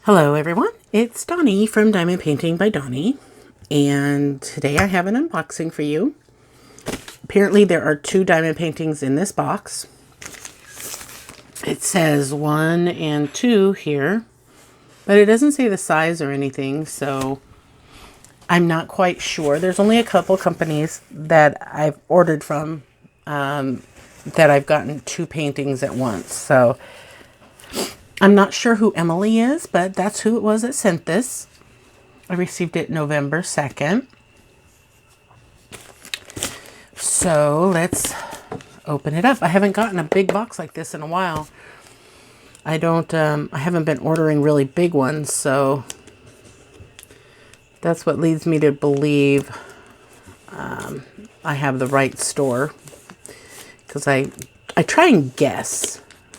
Hello everyone, it's Donnie from Diamond Painting by Donnie, and today I have an unboxing for you. Apparently there are 2 diamond paintings in this box. It says 1 and 2 here, but it doesn't say the size or anything, so I'm not quite sure. There's only a couple companies that I've ordered from that I've gotten 2 paintings at once, so I'm not sure who Emily is, but that's who it was that sent this. I received it November 2nd. So let's open it up. I haven't gotten a big box like this in a while. I haven't been ordering really big ones, so that's what leads me to believe I have the right store. Because I try and guess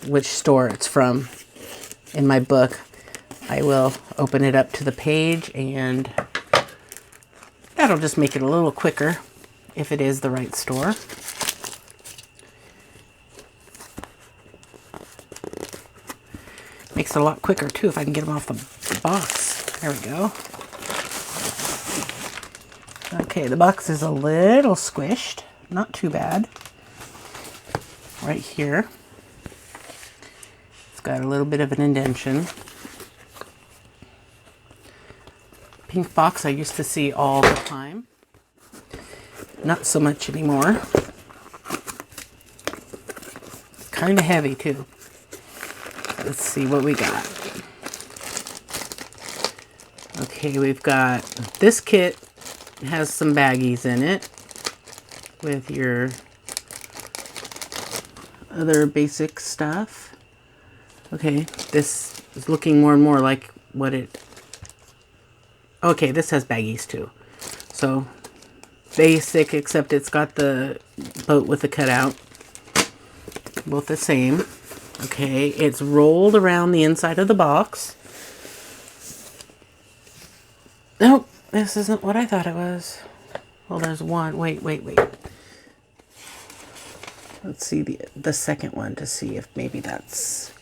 which store it's from. In my book, I will open it up to the page, and that'll just make it a little quicker if it is the right store. Makes it a lot quicker too if I can get them off the box. There we go. Okay, the box is a little squished, not too bad. Right here. Got a little bit of an indentation. Pink box I used to see all the time. Not so much anymore. Kind of heavy too. Let's see what we got. Okay, we've got this kit. Has some baggies in it with your other basic stuff. Okay, this is looking more and more like what it... Okay, this has baggies too. So, basic, except it's got the boat with the cutout. Both the same. Okay, it's rolled around the inside of the box. Nope, this isn't what I thought it was. Well, there's one. Wait. Let's see the second one to see if maybe that's...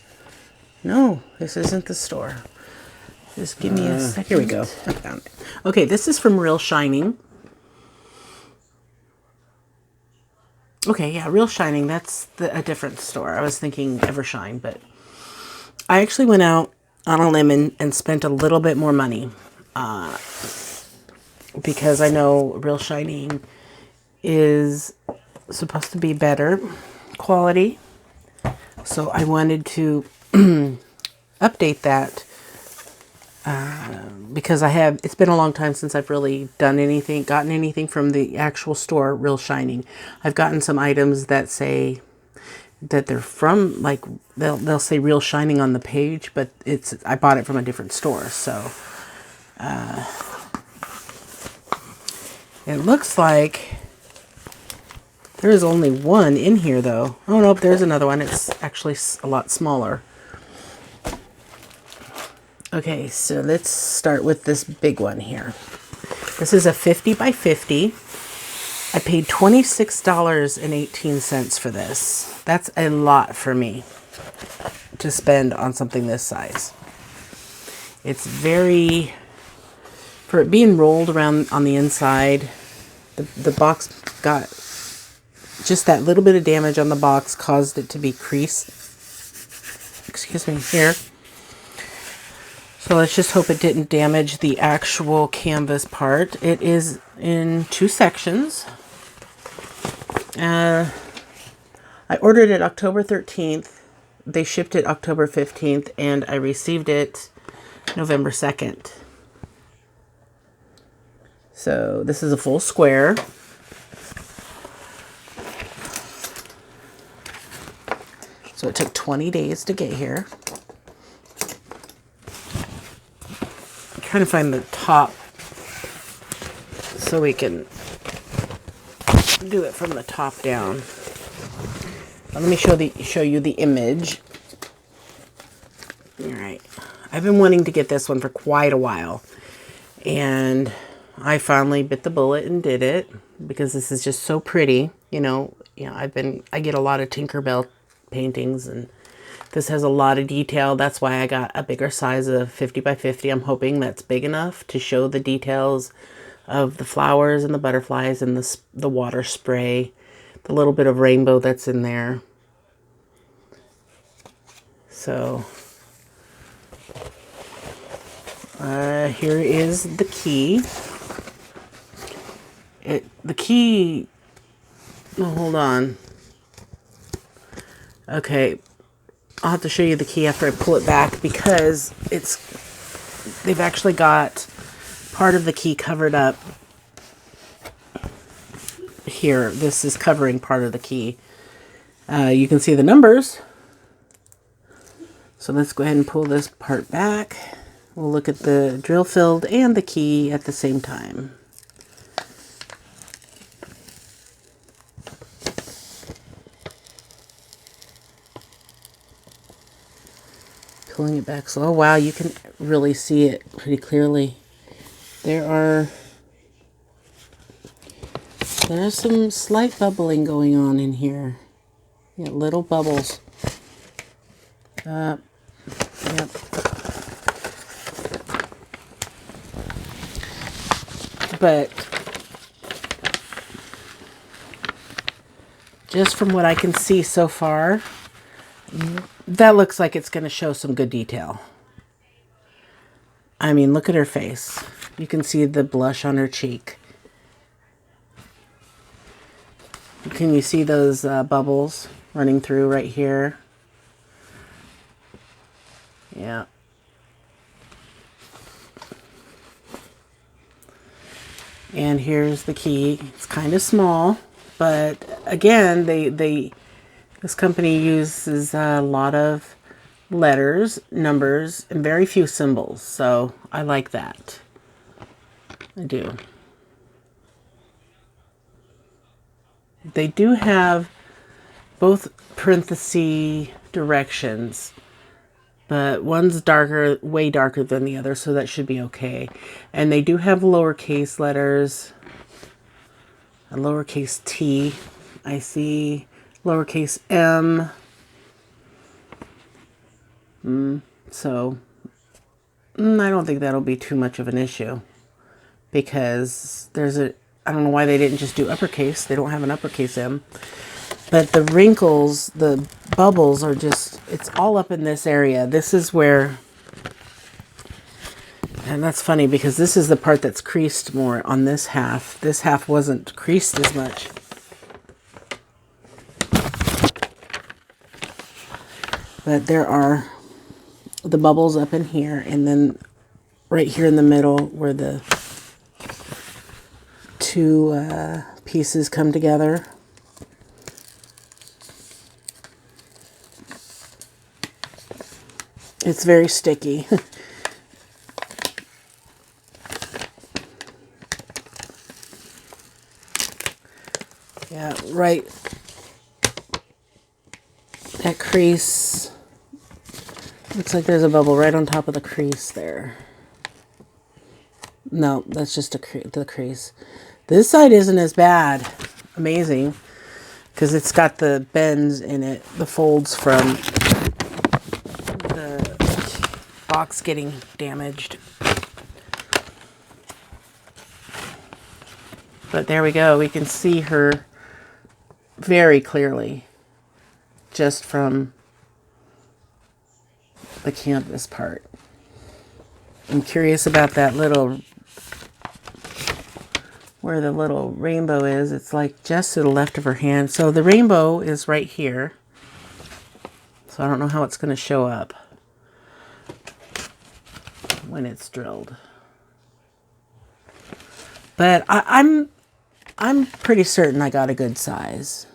No, this isn't the store. Just give me a second. Here we go. I found it. Okay, this is from Realshining. Okay, yeah, Realshining. That's a different store. I was thinking Evershine, but I actually went out on a limb and spent a little bit more money because I know Realshining is supposed to be better quality. So I wanted to update that because it's been a long time since I've really gotten anything from the actual store, Realshining. I've gotten some items that say that they're from, like, they'll say Realshining on the page, but I bought it from a different store, so it looks like there is only one in here, though. Oh, nope, there's another one. It's actually a lot smaller. Okay, so let's start with this big one here. This is a 50 by 50. I paid $26.18 for this. That's a lot for me to spend on something this size. It's very... For it being rolled around on the inside, the box got... Just that little bit of damage on the box caused it to be creased. Excuse me, here. So let's just hope it didn't damage the actual canvas part. It is in 2 sections. I ordered it October 13th. They shipped it October 15th, and I received it November 2nd. So this is a full square. So it took 20 days to get here. I'm trying to find the top so we can do it from the top down. Now let me show you the image. All right. I've been wanting to get this one for quite a while, and I finally bit the bullet and did it because this is just so pretty. I get a lot of Tinkerbell paintings, and This has a lot of detail. That's why I got a bigger size of 50 by 50. I'm hoping that's big enough to show the details of the flowers and the butterflies and the water spray, the little bit of rainbow that's in there. So here is the key. The key, oh, hold on. Okay, I'll have to show you the key after I pull it back, because they've actually got part of the key covered up here. This is covering part of the key. You can see the numbers. So let's go ahead and pull this part back. We'll look at the drill field and the key at the same time. Pulling it back slow. Wow, you can really see it pretty clearly. There's some slight bubbling going on in here. Yeah, little bubbles. Yep. But just from what I can see so far, that looks like it's going to show some good detail. I mean, look at her face. You can see the blush on her cheek. Can you see those bubbles running through right here? Yeah. And here's the key. It's kind of small, but again, this company uses a lot of letters, numbers, and very few symbols. So I like that. I do. They do have both parenthesis directions, but one's darker, way darker than the other, so that should be okay. And they do have lowercase letters, a lowercase t. I see lowercase m. So I don't think that'll be too much of an issue, because I don't know why they didn't just do uppercase. They don't have an uppercase M. But the wrinkles, the bubbles are just, it's all up in this area. This is where, and that's funny because this is the part that's creased more on this half. This half wasn't creased as much. But there are the bubbles up in here, and then right here in the middle where the two pieces come together. It's very sticky. Yeah, right at crease. Looks like there's a bubble right on top of the crease there. No, that's just the crease. This side isn't as bad. Amazing. Because it's got the bends in it, the folds from the box getting damaged. But there we go. We can see her very clearly just from the canvas part. I'm curious about that little, where the little rainbow is. It's like just to the left of her hand. So the rainbow is right here. So I don't know how it's going to show up when it's drilled. But I'm pretty certain I got a good size.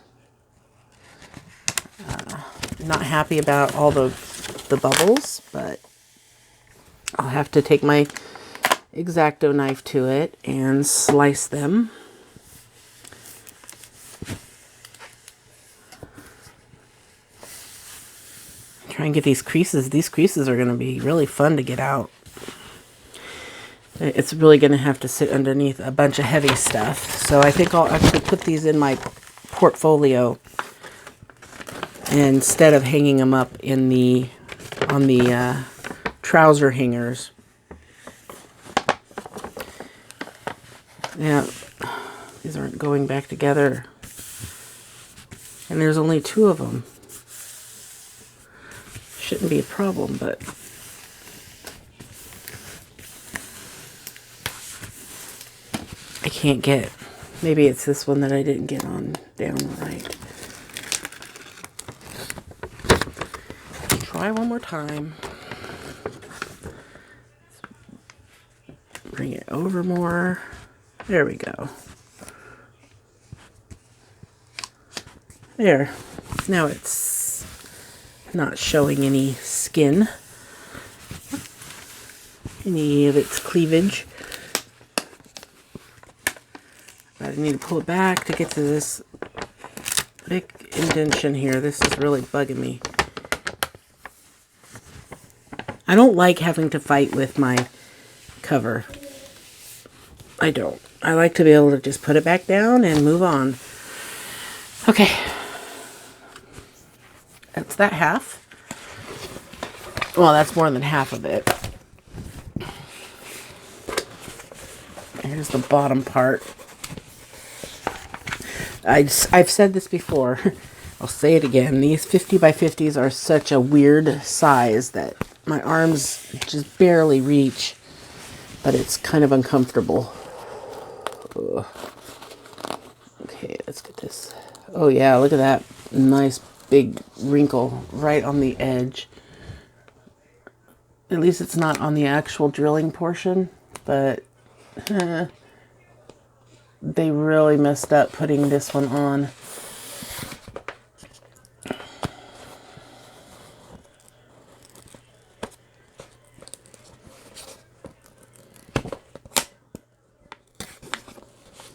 Not happy about all the bubbles, but I'll have to take my X-Acto knife to it and slice them. Try and get these creases. These creases are going to be really fun to get out. It's really going to have to sit underneath a bunch of heavy stuff. So I think I'll actually put these in my portfolio instead of hanging them up in on the trouser hangers. Yeah, these aren't going back together. And there's only 2 of them. Shouldn't be a problem, but I can't get. Maybe it's this one that I didn't get on down right. Try one more time. Bring it over more. There we go. There. Now it's not showing any skin, any of its cleavage. But I need to pull it back to get to this big indentation here. This is really bugging me. I don't like having to fight with my cover. I don't. I like to be able to just put it back down and move on. Okay. That's that half. Well, that's more than half of it. Here's the bottom part. I've said this before. I'll say it again. These 50 by 50s are such a weird size that my arms just barely reach, but it's kind of uncomfortable. Ugh. Okay, let's get this. Oh yeah, look at that nice big wrinkle right on the edge. At least it's not on the actual drilling portion, but they really messed up putting this one on.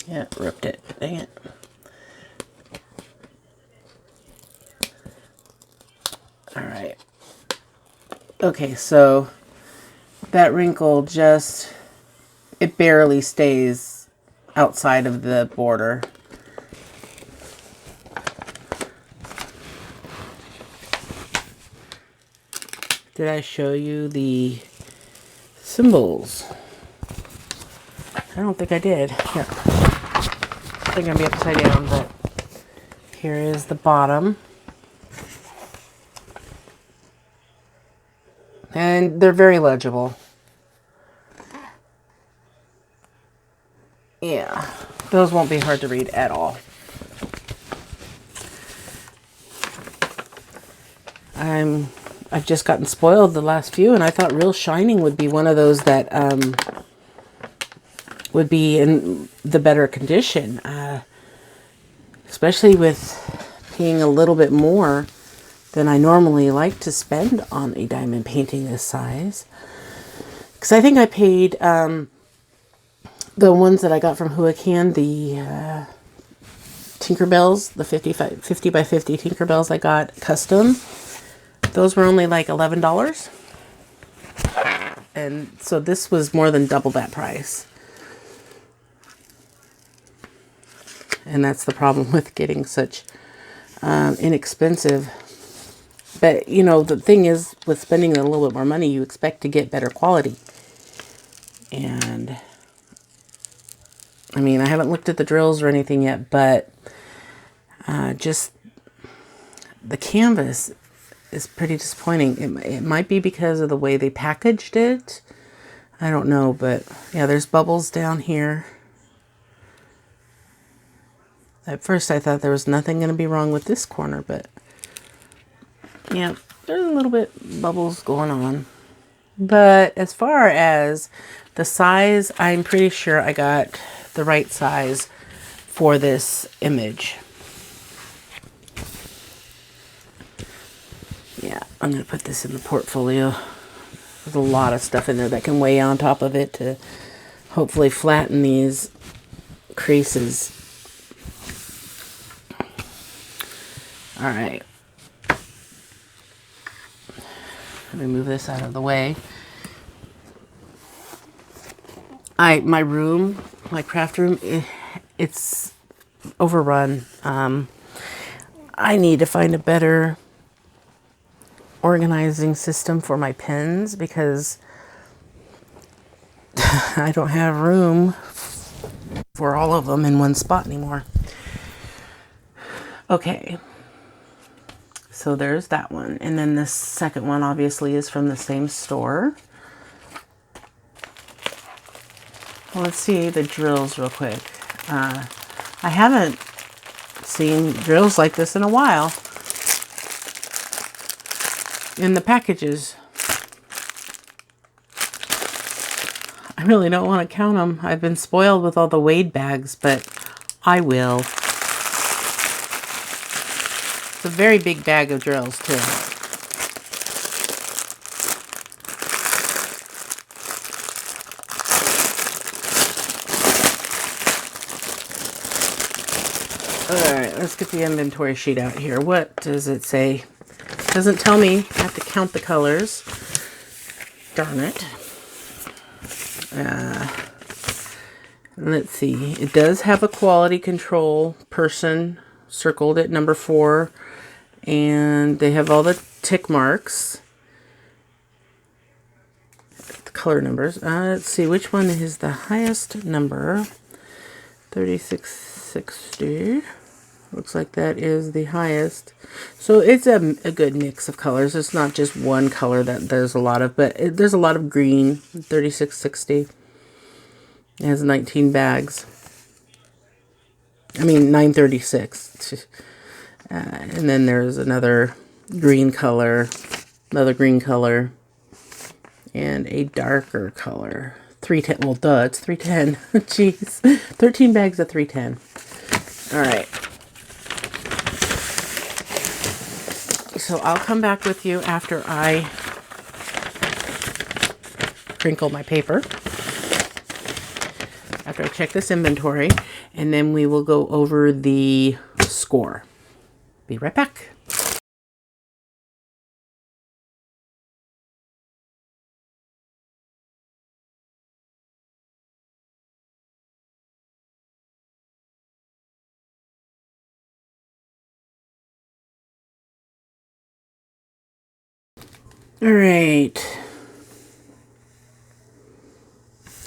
Yeah, ripped it. Dang it. All right. Okay, so that wrinkle just, it barely stays outside of the border. Did I show you the symbols? I don't think I did. Here. They're going to be upside down, but here is the bottom. And they're very legible. Yeah, those won't be hard to read at all. I've just gotten spoiled the last few, and I thought Realshining would be one of those that would be in the better condition, especially with paying a little bit more than I normally like to spend on a diamond painting this size. Because I think I paid the ones that I got from Huacan, the Tinkerbells, the 50 by 50 Tinkerbells I got custom. Those were only like $11. And so this was more than double that price. And that's the problem with getting such inexpensive. But, you know, the thing is, with spending a little bit more money, you expect to get better quality. And, I mean, I haven't looked at the drills or anything yet, but just the canvas is pretty disappointing. It might be because of the way they packaged it. I don't know, but yeah, there's bubbles down here. At first I thought there was nothing going to be wrong with this corner, but yeah, there's a little bit bubbles going on. But as far as the size, I'm pretty sure I got the right size for this image. Yeah, I'm going to put this in the portfolio. There's a lot of stuff in there that can weigh on top of it to hopefully flatten these creases. All right. Let me move this out of the way. My room, my craft room, it's overrun. I need to find a better organizing system for my pens because I don't have room for all of them in one spot anymore. Okay, so there's that one. And then this second one obviously is from the same store. Well, let's see the drills real quick. I haven't seen drills like this in a while in the packages. I really don't want to count them. I've been spoiled with all the Wade bags, but I will. It's a very big bag of drills, too. Alright, let's get the inventory sheet out here. What does it say? It doesn't tell me. I have to count the colors. Darn it. Let's see. It does have a quality control person circled at number 4. And they have all the tick marks. The color numbers. Let's see. Which one is the highest number? 3660. Looks like that is the highest. So it's a good mix of colors. It's not just one color that there's a lot of, but there's a lot of green. 3660. It has 19 bags. I mean, 936. And then there's another green color, and a darker color. 310. Well, duh, it's 310. Jeez. 13 bags of 310. All right. So I'll come back with you after I crinkle my paper. After I check this inventory, and then we will go over the score. Be right back. All right.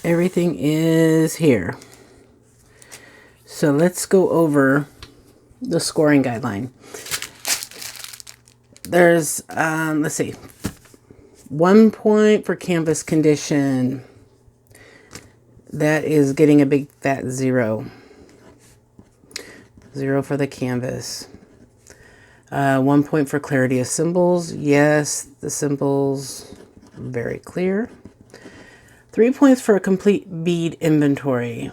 Everything is here. So let's go over the scoring guideline. There's, let's see, 1 point for canvas condition. That is getting a big fat 0. 0 for the canvas. 1 point for clarity of symbols. Yes, the symbols very clear. 3 points for a complete bead inventory.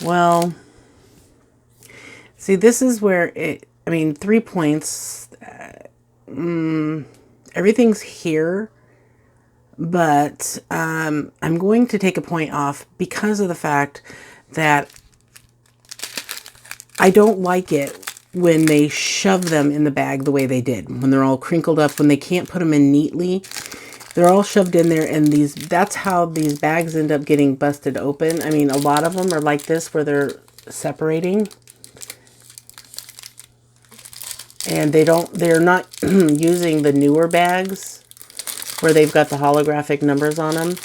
Well, see, this is where 3 points. Everything's here, but I'm going to take a point off because of the fact that I don't like it when they shove them in the bag the way they did, when they're all crinkled up, when they can't put them in neatly. They're all shoved in there, and that's how these bags end up getting busted open. I mean, a lot of them are like this where they're separating. And they're not using the newer bags where they've got the holographic numbers on them.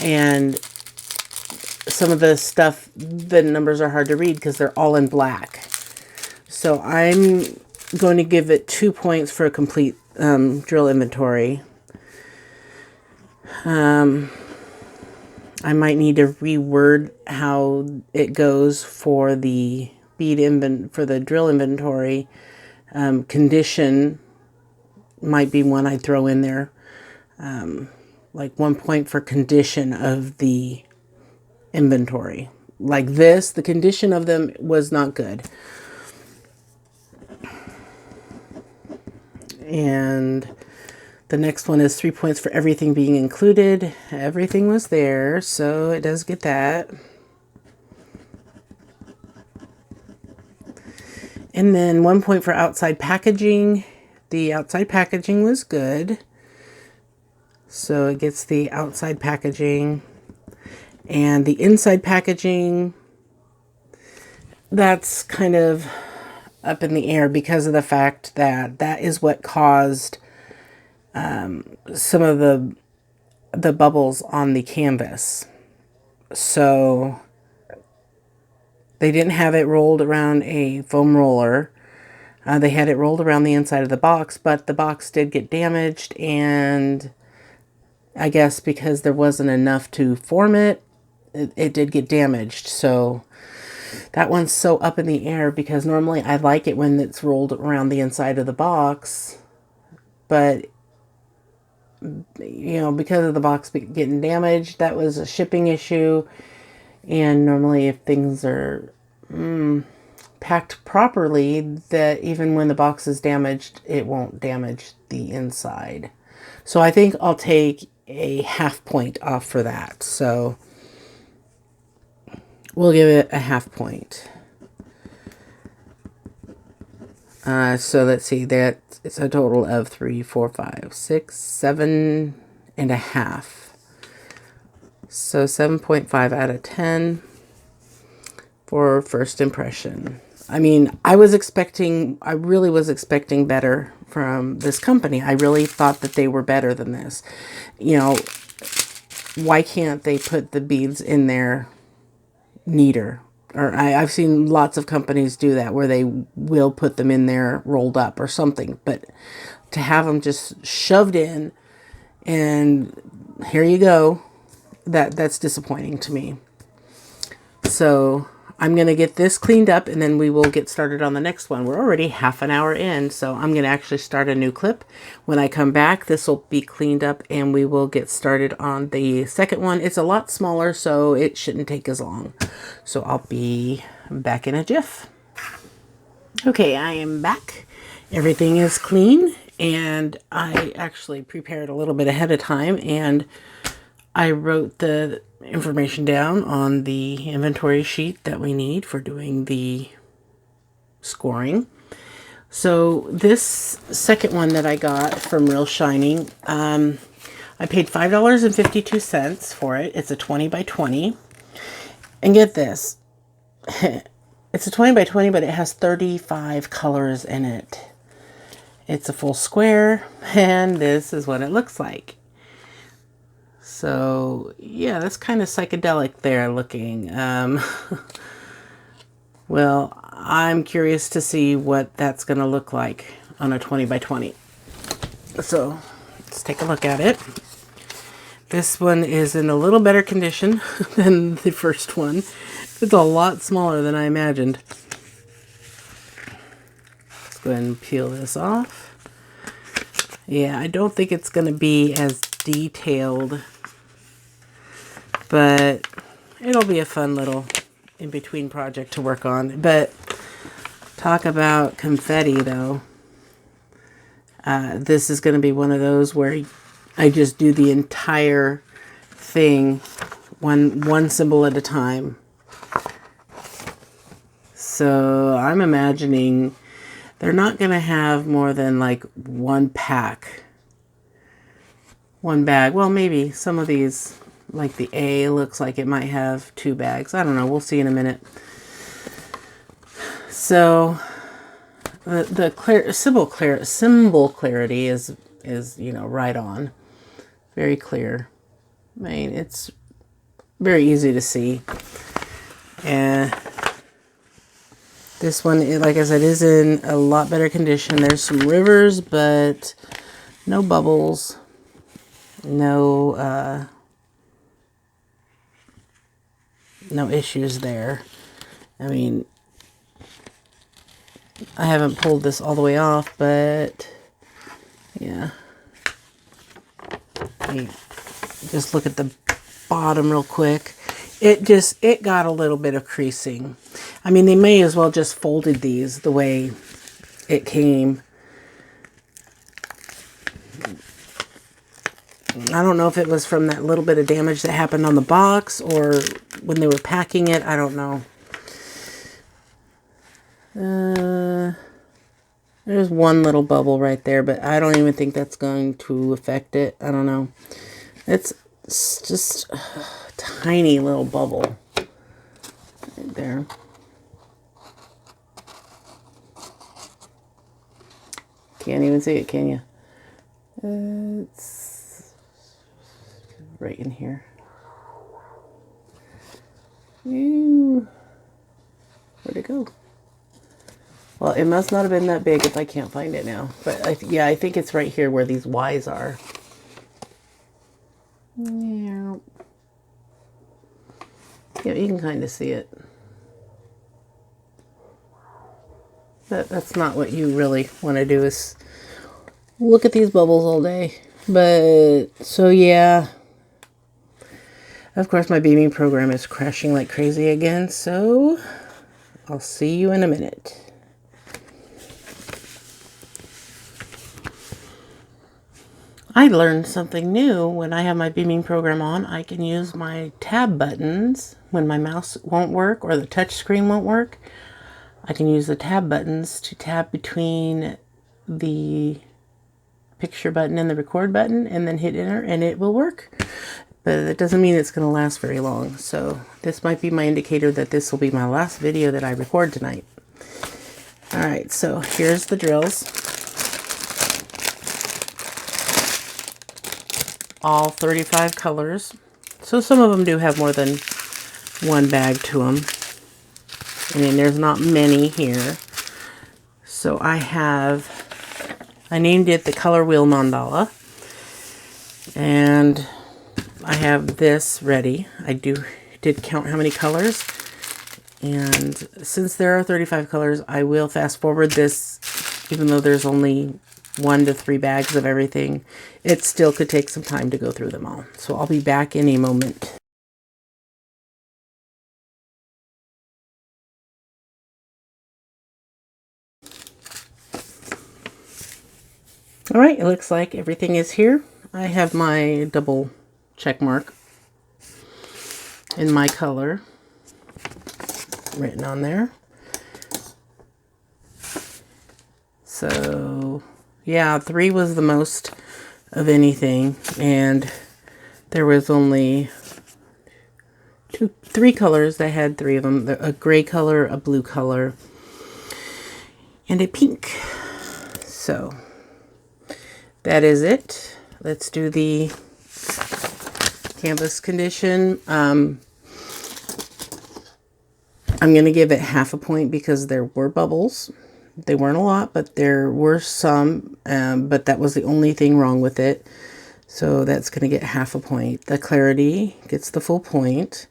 And some of the stuff, the numbers are hard to read because they're all in black. So I'm going to give it 2 points for a complete drill inventory. I might need to reword how it goes for the drill inventory. Condition might be one I'd throw in there. Like 1 point for condition of the inventory. Like this, the condition of them was not good. And the next one is 3 points for everything being included. Everything was there, so it does get that. And then 1 point for outside packaging. The outside packaging was good. So it gets the outside packaging. And the inside packaging, that's kind of up in the air because of the fact that that is what caused some of the bubbles on the canvas. So they didn't have it rolled around a foam roller. They had it rolled around the inside of the box, but the box did get damaged, and I guess because there wasn't enough to form it, it did get damaged. So that one's so up in the air because normally I like it when it's rolled around the inside of the box, but you know, because of the box getting damaged, that was a shipping issue. And normally if things are packed properly, that even when the box is damaged, it won't damage the inside. So I think I'll take a 0.5 point off for that. So we'll give it a 0.5 point. So let's see, that it's a total of 3, 4, 5, 6, 7.5. So 7.5 out of 10 for first impression. I mean, I really was expecting better from this company. I really thought that they were better than this. You know, why can't they put the beads in there neater? Or I've seen lots of companies do that where they will put them in there rolled up or something. But to have them just shoved in and here you go, that's disappointing to me. So I'm going to get this cleaned up and then we will get started on the next one. We're already half an hour in, so I'm going to actually start a new clip. When I come back, this will be cleaned up and we will get started on the second one. It's a lot smaller, so it shouldn't take as long. So I'll be back in a jiff. Okay, I am back. Everything is clean and I actually prepared a little bit ahead of time and I wrote the information down on the inventory sheet that we need for doing the scoring. So this second one that I got from Realshining, I paid $5.52 for it. It's a 20 by 20. And get this, it's a 20 by 20, but it has 35 colors in it. It's a full square, and this is what it looks like. So, yeah, that's kind of psychedelic there looking. Well, I'm curious to see what that's going to look like on a 20 by 20. So, let's take a look at it. This one is in a little better condition than the first one. It's a lot smaller than I imagined. Let's go ahead and peel this off. Yeah, I don't think it's going to be as detailed, but it'll be a fun little in-between project to work on. But talk about confetti, though. This is going to be one of those where I just do the entire thing one symbol at a time. So I'm imagining they're not going to have more than like one pack. One bag. Well, maybe some of these, like the A, looks like it might have 2 bags. I don't know. We'll see in a minute. So the symbol clarity is you know, right on. Very clear. I mean, it's very easy to see. And this one, like I said, is in a lot better condition. There's some rivers, but no bubbles. No issues there. I mean, I haven't pulled this all the way off, but yeah. Just look at the bottom real quick. It got a little bit of creasing. I mean, they may as well just folded these the way it came. I don't know if it was from that little bit of damage that happened on the box or when they were packing it. I don't know. There's one little bubble right there, but I don't even think that's going to affect it. I don't know. It's just a tiny little bubble right there. Can't even see it, can you? It's right in here. Ooh. Where'd it go? Well, it must not have been that big if I can't find it now. But yeah, I think it's right here where these Y's are. Yeah. Yeah, you can kind of see it. But that's not what you really want to do, is look at these bubbles all day. But, so yeah. Of course, my beaming program is crashing like crazy again, so I'll see you in a minute. I learned something new. When I have my beaming program on, I can use my tab buttons when my mouse won't work or the touch screen won't work. I can use the tab buttons to tab between the picture button and the record button and then hit enter and it will work. But it doesn't mean it's going to last very long. So this might be my indicator that this will be my last video that I record tonight. Alright, so here's the drills. All 35 colors. So some of them do have more than one bag to them. I mean, there's not many here. So I named it the Color Wheel Mandala. And I have this ready. I did count how many colors. And since there are 35 colors, I will fast forward this, even though there's only 1 to 3 bags of everything. It still could take some time to go through them all. So I'll be back in a moment. All right, it looks like everything is here. I have my double check mark in my color written on there. So yeah, 3 was the most of anything, and there was only 3 colors that had 3 of them: a gray color, a blue color, and a pink. So that is it. Let's do the canvas condition. I'm going to give it half a point because there were bubbles. They weren't a lot, but there were some, but that was the only thing wrong with it. So that's going to get half a point. The clarity gets the full point.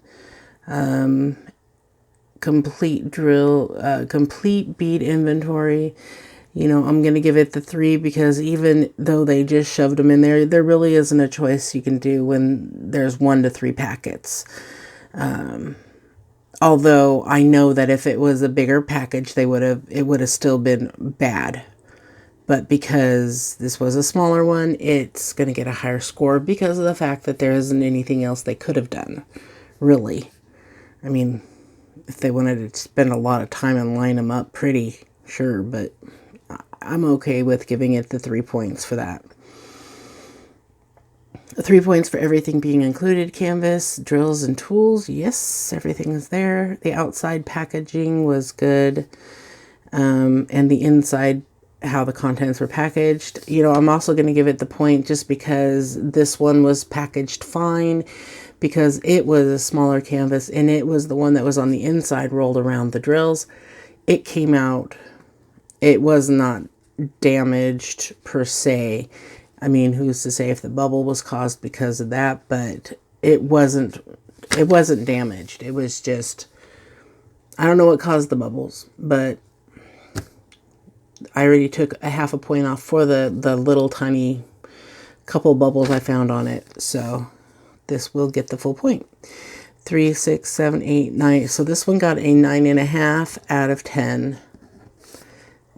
Complete drill, complete bead inventory. You know, I'm going to give it the 3 because even though they just shoved them in there, there really isn't a choice you can do when there's 1 to 3 packets. Although I know that if it was a bigger package, it would have still been bad. But because this was a smaller one, it's going to get a higher score because of the fact that there isn't anything else they could have done, really. I mean, if they wanted to spend a lot of time and line them up pretty, sure, but I'm okay with giving it the 3 points for that. 3 points for everything being included: canvas, drills, and tools. Yes, everything is there. The outside packaging was good. And the inside, how the contents were packaged. You know, I'm also going to give it the point just because this one was packaged fine, because it was a smaller canvas and it was the one that was on the inside rolled around the drills. It came out, it was not damaged per se. I mean, who's to say if the bubble was caused because of that, but it wasn't damaged. It was just, I don't know what caused the bubbles, but I already took a half a point off for the little tiny couple bubbles I found on it. So this will get the full point. 3, 6, 7, 8, 9. So this one got a 9.5 out of 10.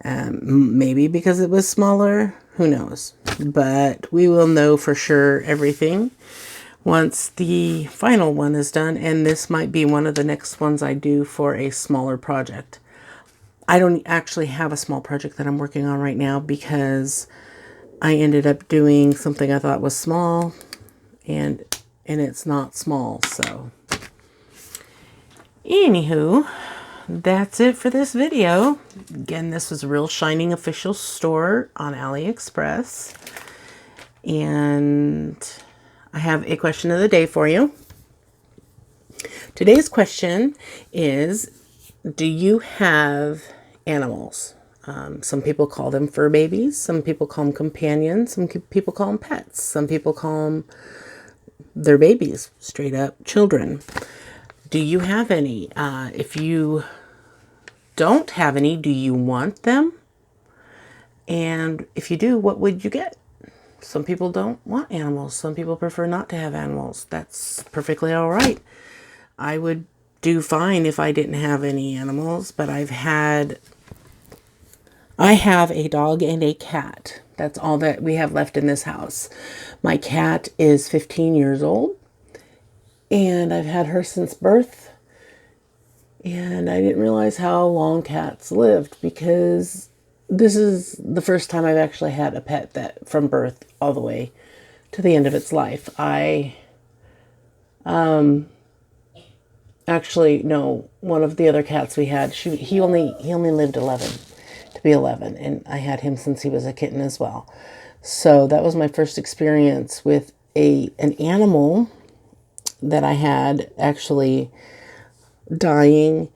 Maybe because it was smaller, who knows? But we will know for sure everything once the final one is done. And this might be one of the next ones I do for a smaller project. I don't actually have a small project that I'm working on right now because I ended up doing something I thought was small, and it's not small. So anywho, that's it for this video. Again, this was Realshining official store on AliExpress. And I have a question of the day for you. Today's question is, do you have animals? Some people call them fur babies. Some people call them companions. Some people call them pets. Some people call them their babies, straight up children. Do you have any? If you don't have any, do you want them? And if you do, what would you get? Some people don't want animals. Some people prefer not to have animals. That's perfectly all right. I would do fine if I didn't have any animals, but I have a dog and a cat. That's all that we have left in this house. My cat is 15 years old, and I've had her since birth. And I didn't realize how long cats lived, because this is the first time I've actually had a pet that from birth all the way to the end of its life. Actually, no, one of the other cats we had, he only lived 11. To be 11, and I had him since he was a kitten as well. So that was my first experience with an animal that I had actually dying.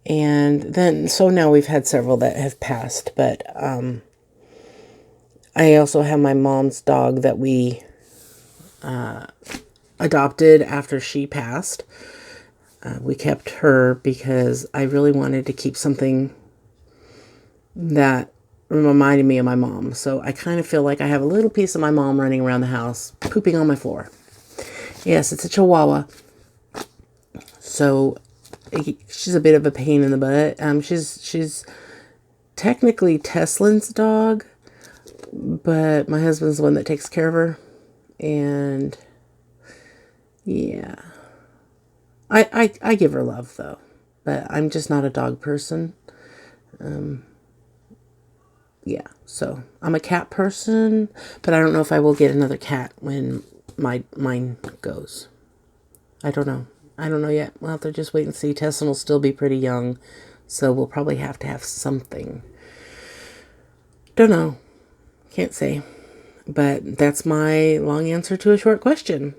And then, so now we've had several that have passed, but I also have my mom's dog that we adopted after she passed. We kept her because I really wanted to keep something that reminded me of my mom. So I kind of feel like I have a little piece of my mom running around the house, pooping on my floor. Yes, it's a Chihuahua. So she's a bit of a pain in the butt. She's technically Teslin's dog, but my husband's the one that takes care of her. And yeah, I give her love though, but I'm just not a dog person. Yeah, so I'm a cat person, but I don't know if I will get another cat when mine goes. I don't know. I don't know yet. We'll have to just wait and see. Tessin will still be pretty young, so we'll probably have to have something. Don't know. Can't say. But that's my long answer to a short question.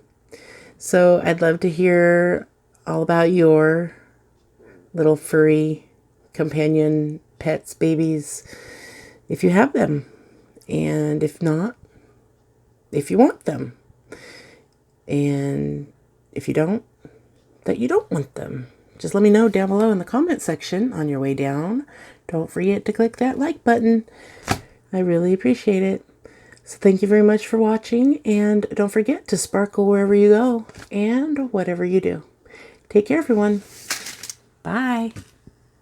So I'd love to hear all about your little furry companion pets, babies, if you have them, and if not, if you want them, and if you don't, that you don't want them. Just let me know down below in the comment section on your way down. Don't forget to click that like button. I really appreciate it. So thank you very much for watching, and don't forget to sparkle wherever you go and whatever you do. Take care, everyone. Bye.